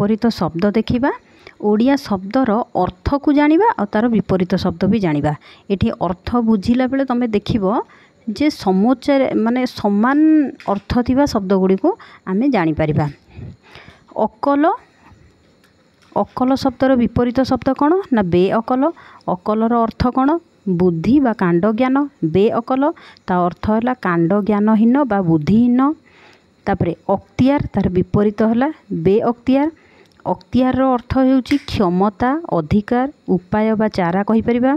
विपरीत शब्द देखिबा ओडिया शब्दर अर्थ को जानिबा और तार विपरीत शब्द भी जानिबा। एठी अर्थ बुझिला बेले तमे देखिबो जे समोच्चय माने समान अर्थ थिबा शब्द गुडी को आमे जानि परिबा। अकल अकल शब्दर विपरीत शब्द कौन ना बे अकल। अकलर अर्थ कौन बुद्धि बा कांड ज्ञान। बे अकल ता अर्थ है कांड ज्ञानहीन बा बुद्धिहीन। तापरे अक्तियार तार विपरीत है बे अक्तियार। अक्तियार अर्थ होउची क्षमता अधिकार उपाय बा चारा कहि परिबा।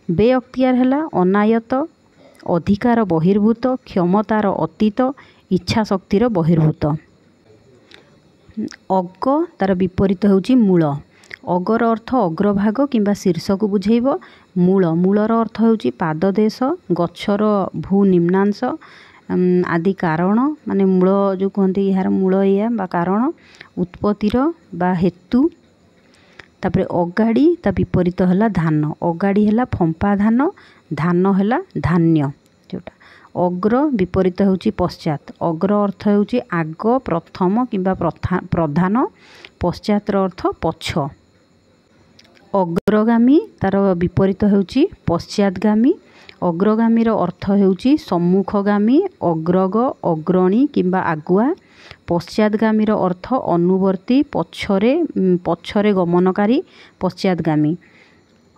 बे अक्तियार है अनायत अधिकार बहिर्भूत क्षमतार अतीत इच्छा शक्तिर बहिर्भूत। अग तार विपरीत होउची मूल। अगर अर्थ अग्रभाग किंबा शीर्ष को बुझेइब। मूल मूलर अर्थ होउची पाददेश गछर भू निम्नांश आदि कारण माने मूल जो कहते यार मूल या बा कारण उत्पत्तिर बा हेतु। तापरे अगाड़ी ता विपरीत है धान। अगाड़ी है फंपा धान धान है धान्य जोटा। अग्र विपरीत होउची पश्चात। अग्र अर्थ होउची आग प्रथम किंबा प्रधान। पश्चातर अर्थ पछ। अग्रगामी तार विपरीत होउची पश्चातगामी। अग्रगामीर अर्थ होउची सम्मुखगामी अग्रग अग्रणी किंबा आगुआ। पश्चातगामीर अर्थ अनुवर्ती पछरे गमनकारी पश्चातगामी।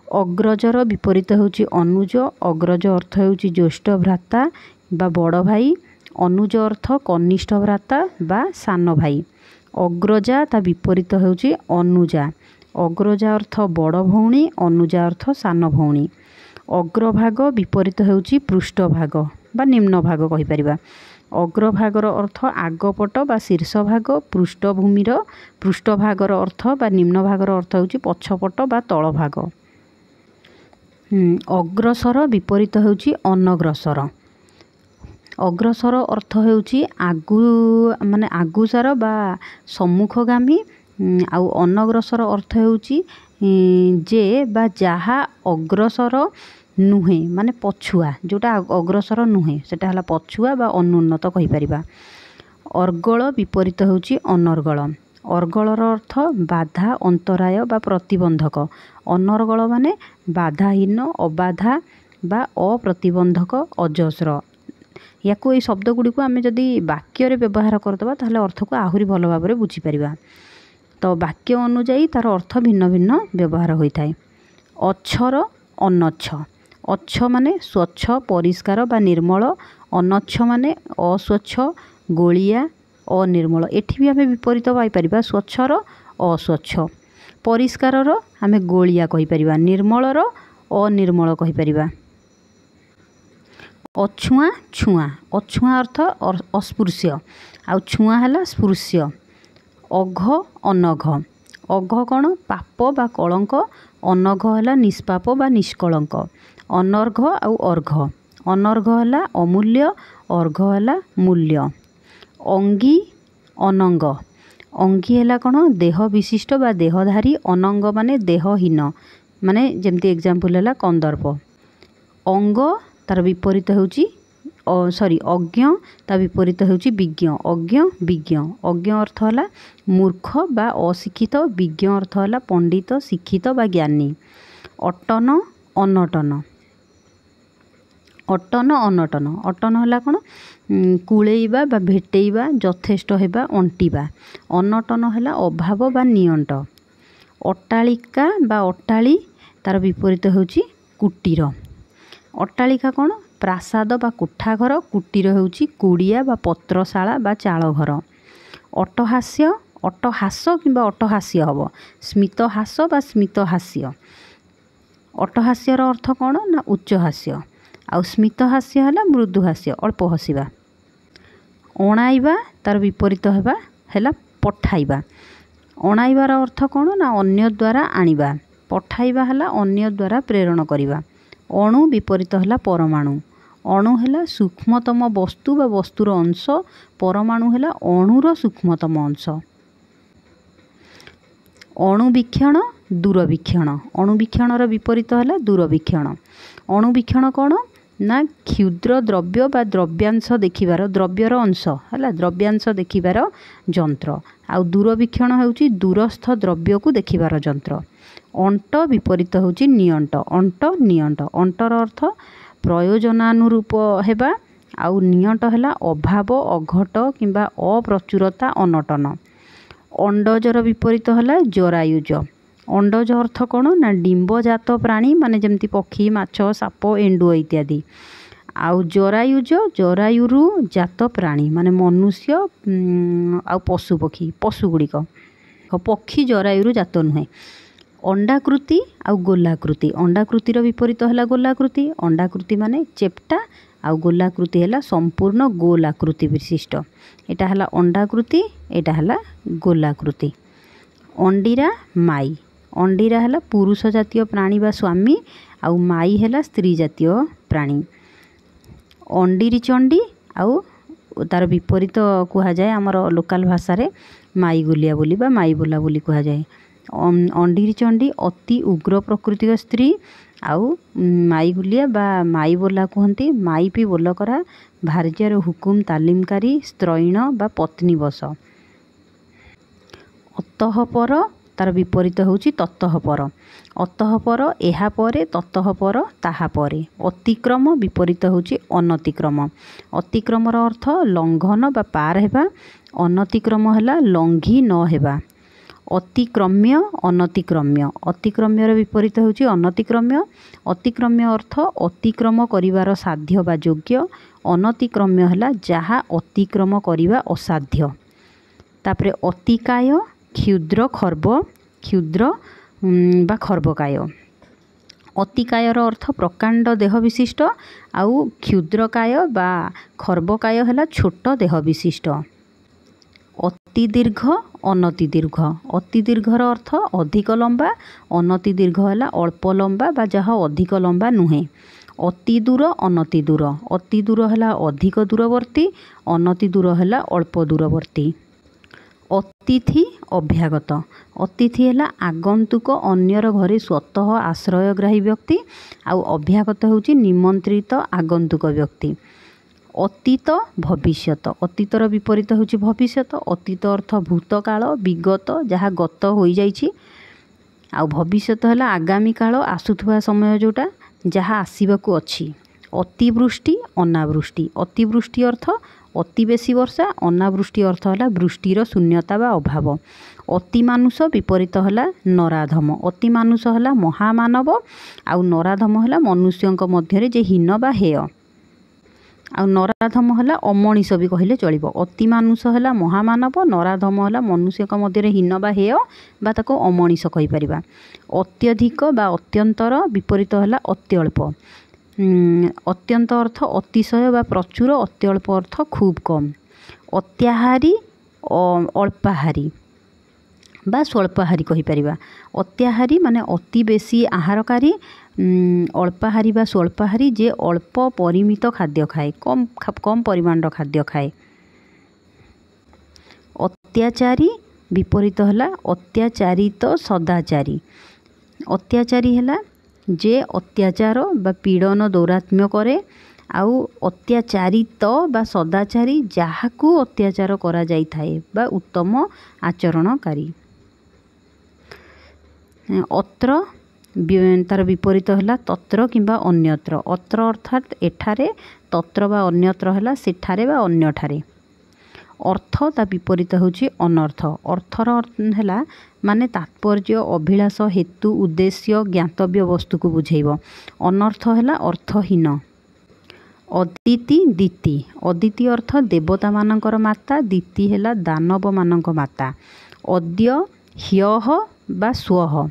अग्रजर विपरीत होउची अनुज। अग्रज अर्थ होउची ज्येष्ठ भ्राता बा बड़ भाई। अनुज अर्थ कनिष्ठ भ्राता बा सान भाई। अग्रजा ता विपरीत होउची अनुजा। अग्रजा अर्थ बड़ भौणी अनुजा अर्थ सान भौणी। अग्रभाग विपरीत होउची पृष्ठभाग बा निम्न भाग कहि परिबा। अग्रभागर अर्थ आगपट बा शीर्ष भाग। पृष्ठभूमिर पृष्ठभागर अर्थ बा निम्न भागर अर्थ होउची पछपट बा तळ भाग। अग्रसर विपरीत होउची अनग्रसर। अग्रसर अर्थ होउची आगु माने आगुसार बा सम्मुखगामी। आउ अनग्रसर अर्थ होउची जे बा जहा अग्रसर नुहे माने पछुआ जोटा अग्रसर नुहे सेटा हला पछुआ बा अनुन्नत कहि परिबा। अर्गल विपरीत होउची अनर्गल। अर्गलर अर्थ बाधा अंतराय बा प्रतिबंधक। अनर्गल माने बाधाहीन अबाधा बा अप्रतिबंधक अजस्र। याको ये शब्द गुडी को आमे जदि वाक्य व्यवहार करदबा ताहले अर्थ को आहुरी भल भाबरे बुझी परिबा। तो वाक्य अनुଯାयी तार अर्थ भिन्न भिन्न व्यवहार होता है। अच्छर अनच्छ। अच्छ माने स्वच्छ परिष्कार बा निर्मल। अनच्छ माने अस्वच्छ गोलिया अनिर्मल। एठी भी आमे विपरीत पाई परिबा स्वच्छर अस्वच्छ परिष्कारर आमे गोलिया कहि परिबा निर्मलर अनिर्मल कहि परिबा। अछुआ छुआ। अछुआ अर्थ अस्पृश्य आउ छुआ है स्पृश्य। अघ अनघ। अघ कौन पाप बा कलंक। अनघ है निष्पाप बा निष्कलंक। अनर्घ आउ अर्घ। अनर्घ है अमूल्य अर्घ है मूल्य। अंगी अनंग। अंगी है कौन देह विशिष्ट बा देहधारी। अनंग माने देहहीन माने जेमती एग्जाम्पल है कंदर्प। अंग तार विपरीत होउची सॉरी अज्ञ ता विपरीत होउची विज्ञ। अज्ञ विज्ञ। अज्ञ अर्थ है मूर्ख बा अशिक्षित। विज्ञ अर्थ है पंडित शिक्षित बा ज्ञानी। अटन अनटन। अटन अनटन। अटन है कौन कूलेइबा बा भेटेइबा यथेष्ट हेबा अंटिबा। अनटन है अभाव बा नियंट। अट्टालिका बा अट्टाली तार विपरीत होउची कुटीर। अट्टालिका कौन प्रासाद बा कोठाघर। कुटीर होउची कुड़िया बा पत्रशाला बा चालघर। अट्टहास्य अट्टहास किंबा अट्टहास्य हम। स्मितहास बा स्मितहास्य। अट्टहास्यर अर्थ कौन ना उच्च हास्य आउ स्मितहास्य है मृदुहास्य अल्प हसिबा। अणाइबा तार विपरीत है पठाइबा। अणाइबार अर्थ कौन ना अन्य द्वारा आनिबा। पठाइबा है अन्य द्वारा प्रेरण करिबा। अणु विपरीत है परमाणु। अणु है सूक्ष्मतम वस्तु बा वस्तुर अंश। परमाणु है अणुर सूक्ष्मतम अंश। अणुवीक्षण दूरवीक्षण। अणुवीक्षणर विपरीत है दूरवीक्षण। अणुवीक्षण कौन ना क्षुद्र द्रव्य बा द्रव्यांश देखिबार द्रव्यर अंश है द्रव्यांश देखिबार यंत्र। आउ दूरवीक्षण होउची दूरस्थ द्रव्य को देखिबार यंत्र। अंट विपरीत होउची नियंट। अंट नियंट अंटर अर्थ प्रयोजनानुरूप हेबा आउ नियंट है अभाव अघट किंबा अप्रचुरता अनटन। अंडजर विपरीत है जरायुज। अंडज अर्थ कौन ना डिंबजात प्राणी माने जमती पक्षी माछ साप एंडुओ इत्यादि। आउ जरायुज जरायुरु जात प्राणी माने मनुष्य आउ पशु पक्षी पशुगुड़िक पक्षी जरायुरु जात नुहे। अंडाकृति आउ गोलाकृति अंडाकृतिर विपरीत है गोलाकृति। अंडाकृति माने चेप्टा आउ गोलाकृति है संपूर्ण गोलाकृति विशिष्ट। एटा है अंडाकृति एटा है गोलाकृति। अंडीरा माई अंडीरा है पुरुष जातीय प्राणी बा स्वामी आउ माई है स्त्री जातीय प्राणी। अंडीरी चंडी आउ तार विपरीत कह जाए आमर लोकल भाषा रे माई गुलिया बोली बा माई बोला बोली कह जाए। अंडीरी चंडी अति उग्र प्रकृति स्त्री आउ माई गुलिया बा माई बोला कहती माई बोल करा भार्यर हुकुम तालीमकारी स्त्रैण बा पत्नी बस। अतः पर तार विपरीत होउची ततः पर। अतः पर एहा परे ततः पर ताहा परे। अतिक्रम विपरीत होउची अनतिक्रम। अतिक्रमर अर्थ लंघन बा पार हेबा। अनतिक्रम है लंघी न हेबा। अतिक्रम्य अनतिक्रम्य अतिक्रम्यर विपरीत होउची अनतिक्रम्य। अतिक्रम्य अर्थ अतिक्रम करिवार साध्य बा योग्य। अनतिक्रम्य है जहा अतिक्रम करिवा असाध्य। तापरे अतिकाय क्षुद्र खर्ब क्षुद्र बा खर्बकाय। अतिकायर अर्थ प्रकांड देह विशिष्ट आउ क्षुद्रकाय बा खर्बकाय है छोट देह विशिष्ट। अति दीर्घ अनति दीर्घ अति दीर्घर अर्थ अधिक लंबा। अनति दीर्घ है अल्प लंबा बा जहाँ अधिक लंबा नुहे। अति दूर अनति दूर अति दूर है अधिक दूरवर्ती अनति दूर है अल्प दूरवर्ती। अतिथि अभ्यागत अतिथि है आगंतुक अन्यर घरे स्वतः आश्रयग्राही व्यक्ति आउ अभ्यागत होउची निमंत्रित आगंतुक व्यक्ति। अतीत भविष्यत अतीतर विपरीत होउची भविष्यत। अतीत अर्थ भूतकाल विगत जहाँ गत हो जाइछि आउ भविष्यत है आगामी काल आसुथुवा समय जोटा जहाँ आसीबाकू अछि। अतिवृष्टि अनावृष्टि अतिवृष्टि अर्थ अति बेसी वर्षा अनावृष्टि अर्थ है वृष्टिर शून्यता बा अभाव। अतिमानुष विपरीत है नराधम। अतिमानुष है महामानव आउ नराधम है मनुष्यों मध्य जे हीन बा हेय आउ नराधम है अमनीष भी कहले चलिबो। अतिमानुष है महामानव नराधम है मनुष्य मध्य हीन बा हेय बा ताको अमनीष कहि परिबा। अत्यधिक बा अत्यंतर विपरीत है अत्यल्प। अत्यंत अर्थ अतिशय बा प्रचुर अत्यल्प अर्थ खूब कम। अत्याहारी अल्पाहारी बा स्वल्पाहारी कहि परिबा। अत्याहारी माने अति बेसी आहारकारी। अल्पाहारी बा स्वल्पाहारी जे अल्प परिमित खाद्य खाए कम परिमाण खाद्य खाए। अत्याचारी विपरीत है अत्याचारित सदाचारी। अत्याचारी है जे अत्याचार बा पीड़न दौरात्म्य करे आउ अत्याचारित बा सदाचारी जहाकू अत्याचार करा जाई थाए बा उत्तम आचरणकारी। अत्र तार विपरीत है तत्र किंबा अन्यत्र। अत्र अर्थात एठारे तत्र बा अन्यत्र है सेठारे बा अन्यठारे। अर्थ ता विपरीत होची अनर्थ। अर्थर है माने तात्पर्य अभिलाष हेतु उद्देश्य ज्ञातव्य वस्तु को बुझेइबो। अनर्थ है अर्थहीन। अदिति दिति अदिति अर्थ देवता मानकर माता दिति है दानव मानक माता। अद्य ह्यः बा स्वः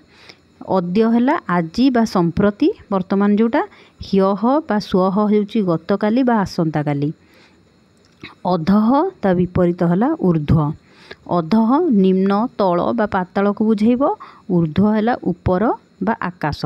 अद्य है आजी बा संप्रति वर्तमान जोटा ह्यः बा स्वः होची गतकाली बा आसंता काली। अधः ता विपरीत है ऊर्ध्व। अधः निम्न तल बा पाताल को बुझेइबो। ऊर्ध्व है ऊपर बा आकाश।